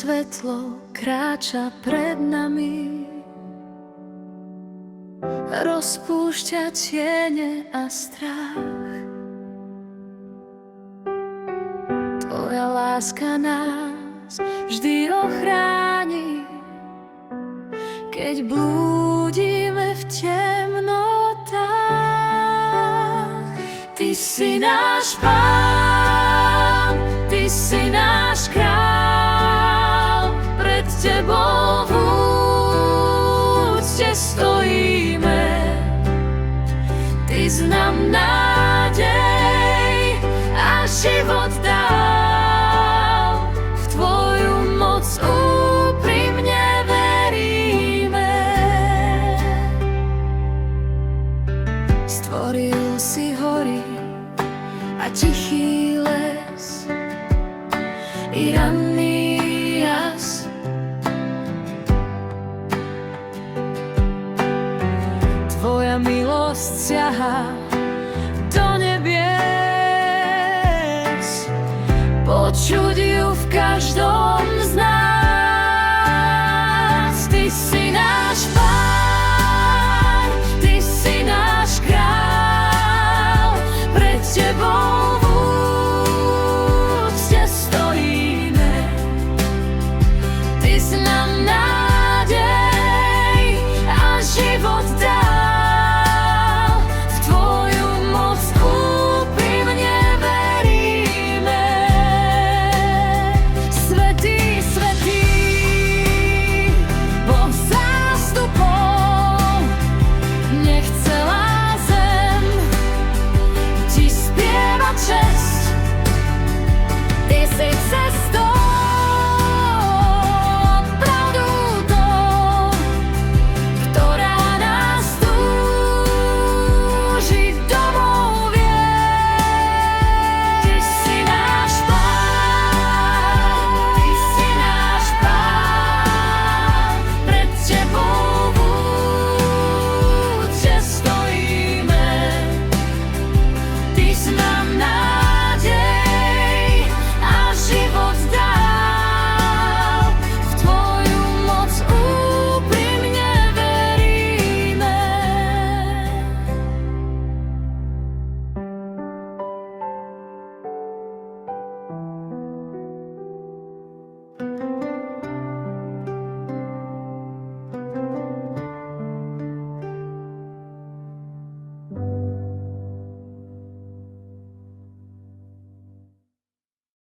svetlo kráča pred nami, rozpúšťa tiene a strach. Tvoja láska nás vždy ochráni, keď blúdime v temnotách. Ty si náš Pán, Ty si náš Kráľ, pred Tebou v úcte stojíme. Ty nám nádej a život dal, v Tvoju moc úprimne veríme. Stvoril si hory a tichý les i ranný jas. Tvoja milosť siaha do nebies, počuť ju v každom z nás. Ty si náš Pán, Ty si náš Kráľ, pred Tebou v úcte stojíme. Ty nám